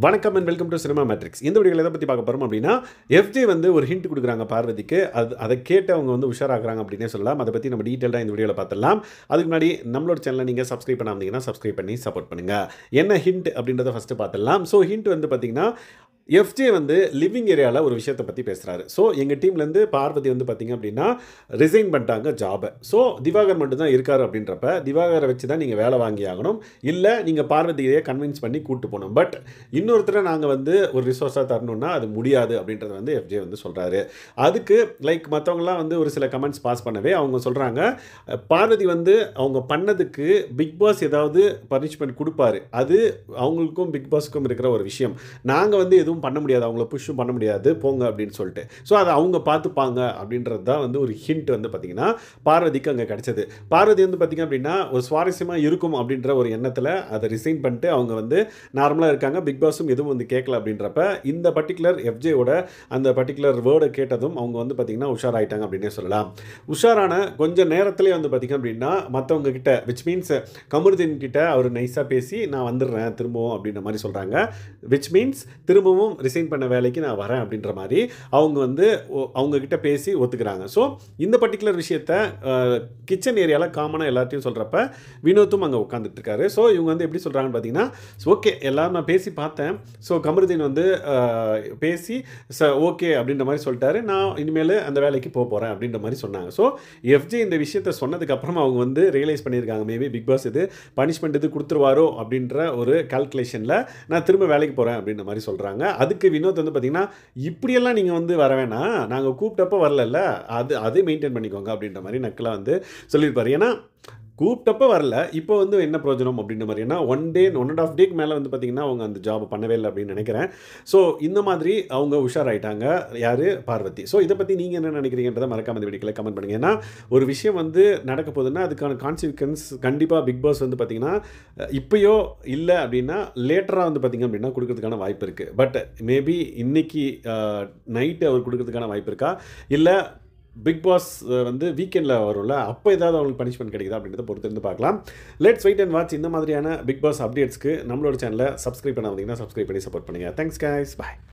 வணக்கம் and welcome to cinema matrix. இந்த வீடியோவில் எதை பற்றி பார்க்க போகிறோம் அப்படின்னா, எஃப்ஜே வந்து ஒரு ஹிண்ட் கொடுக்குறாங்க பார்வதிக்கு. அதை கேட்டு அவங்க வந்து உஷாராகிறாங்க அப்படின்னே சொல்லலாம். அதை பற்றி நம்ம டீட்டெயிலாக இந்த வீடியோவில் பார்த்துடலாம். அதுக்கு முன்னாடி நம்மளோட சேனலை நீங்கள் சப்ஸ்கிரைப் பண்ணாமீங்கன்னா சப்ஸ்கிரைப் பண்ணி சப்போர்ட் பண்ணுங்கள். என்ன ஹிண்ட் அப்படின்றத ஃபஸ்ட்டு பார்த்துடலாம். ஸோ ஹிண்ட் வந்து பார்த்தீங்கன்னா, எஃப்ஜே வந்து லிவிங் ஏரியாவில் ஒரு விஷயத்தை பற்றி பேசுகிறாரு. ஸோ எங்கள் டீம்லேருந்து பார்வதி வந்து பார்த்திங்க அப்படின்னா ரிசைன் பண்ணிட்டாங்க ஜாபை. ஸோ திவாகர் மட்டும் தான் இருக்கார் அப்படின்றப்ப திவாகரை வச்சு தான் நீங்கள் வேலை வாங்கி ஆகணும், இல்லை நீங்கள் பார்வதியை கன்வின்ஸ் பண்ணி கூப்பிட்டு போகணும். பட் இன்னொருத்தரை நாங்கள் வந்து ஒரு ரிசோர்ஸாக தரணும்னா அது முடியாது அப்படின்றத வந்து எஃப்ஜே வந்து சொல்கிறாரு. அதுக்கு மற்றவங்களாம் வந்து ஒரு சில கமெண்ட்ஸ் பாஸ் பண்ணவே அவங்க சொல்கிறாங்க, பார்வதி வந்து அவங்க பண்ணதுக்கு பிக் பாஸ் ஏதாவது பனிஷ்மெண்ட் கொடுப்பாரு, அது அவங்களுக்கும் பிக் பாஸுக்கும் இருக்கிற ஒரு விஷயம். நாங்கள் வந்து எதுவும் பண்ண முடியாது, அவங்கள புஷ்ஷும் பண்ண முடியாது, போங்க அப்படின்னு சொல்லிட்டு. ஸோ அதை அவங்க பார்த்துப்பாங்க அப்படின்றது தான் வந்து ஒரு ஹிண்ட் வந்து பார்த்திங்கன்னா பார்வதிக்கு அங்கே கிடச்சது. பார்வதி வந்து பார்த்திங்க அப்படின்னா ஒரு சுவாரஸ்யமாக இருக்கும் அப்படின்ற ஒரு எண்ணத்தில் அதை ரிசைன் பண்ணிட்டு அவங்க வந்து நார்மலாக இருக்காங்க. பிக் பாஸும் எதுவும் வந்து கேட்கல அப்படின்றப்ப இந்த பர்டிகுலர் எஃப்ஜேயோட அந்த பர்டிகுலர் வேர்டை கேட்டதும் அவங்க வந்து பார்த்திங்கன்னா உஷாராயிட்டாங்க அப்படின்னே சொல்லலாம். உஷாரான கொஞ்சம் நேரத்திலே வந்து பார்த்திங்க அப்படின்னா மற்றவங்க கிட்ட, விச் மீன்ஸ் கமருதீன் கிட்ட அவர் நைஸாக பேசி நான் வந்துடுறேன் திரும்பவும் அப்படின்ற மாதிரி சொல்கிறாங்க. விச் மீன்ஸ் திரும்பவும் ரிசைன் பண்ண வேலைக்கு நான் வரேன் அப்படின்ற மாதிரி அவங்க வந்து அவங்கக்கிட்ட பேசி ஒத்துக்கிறாங்க. ஸோ இந்த பர்டிகுலர் விஷயத்த கிச்சன் ஏரியாவில் காமனாக எல்லாத்தையும் சொல்கிறப்ப வினோத்தும் அங்கே உட்காந்துட்டு இருக்காரு. ஸோ இவங்க வந்து எப்படி சொல்கிறாங்கன்னு பார்த்தீங்கன்னா, ஓகே எல்லோரும் நான் பேசி பார்த்தேன், ஸோ கமருதீன் வந்து பேசி ஓகே அப்படின்ற மாதிரி சொல்லிட்டாரு, நான் இனிமேல் அந்த வேலைக்கு போகிறேன் அப்படின்ற மாதிரி சொன்னாங்க. ஸோ எஃப்ஜே இந்த விஷயத்தை சொன்னதுக்கப்புறம் அவங்க வந்து ரியலைஸ் பண்ணியிருக்காங்க, மேபி பிக் பாஸ் இது பனிஷ்மெண்ட் இது கொடுத்துருவாரோ அப்படின்ற ஒரு கால்குலேஷனில் நான் திரும்ப வேலைக்கு போகிறேன் அப்படின்ற மாதிரி சொல்கிறாங்க. அதுக்கு வினோத் வந்து பார்த்தீங்கன்னா, இப்படியெல்லாம் நீங்கள் வந்து வர வேணாம், நாங்கள் கூப்பிட்டப்போ வரல, அதே மெயின்டைன் பண்ணிக்கோங்க அப்படின்ற மாதிரி நக்கலாக வந்து சொல்லியிருப்பார். ஏன்னா கூப்பிட்டப்போ வரல, இப்போ வந்து என்ன பிரயோஜனம் அப்படின்ற மாதிரி. ஏன்னா 1.5 டேக்கு மேலே வந்து பார்த்திங்கன்னா அவங்க அந்த ஜாப் பண்ணவே இல்லை அப்படின்னு நினைக்கிறேன். ஸோ இந்த மாதிரி அவங்க உஷாராயிட்டாங்க யார், பார்வதி. ஸோ இதை பற்றி நீங்கள் என்ன நினைக்கிறீங்கன்றதை மறக்காம இந்த வீடியோவில் கமெண்ட் பண்ணுங்கள். ஏன்னா ஒரு விஷயம் வந்து நடக்க போகுதுன்னா அதுக்கான கான்சிக்வன்ஸ் கண்டிப்பாக பிக் பாஸ் வந்து பார்த்திங்கன்னா இப்போயோ இல்லை அப்படின்னா லேட்டராக வந்து பார்த்திங்க அப்படின்னா கொடுக்கறதுக்கான வாய்ப்பு இருக்குது. பட் மேபி இன்னைக்கு நைட்டு அவர் கொடுக்கறதுக்கான வாய்ப்பு இருக்கா, இல்லை பிக் பாஸ் வந்து வீக்கெண்டில் வரும்ல, அப்போ ஏதாவது அவங்களுக்கு பனிஷ்மெண்ட் கிடைக்குதா அப்படின்றத பொறுத்து இருந்து பார்க்கலாம். Let's wait and watch. இந்த மாதிரியான பிக் பாஸ் அப்டேட்ஸ்க்கு நம்மளோட சேனலை சப்ஸ்கிரைப் பண்ண வந்தீங்கன்னா சப்ஸ்கிரைப் பண்ணி சப்போர்ட் பண்ணுங்கள். தேங்க்ஸ் கைஸ், பாய்.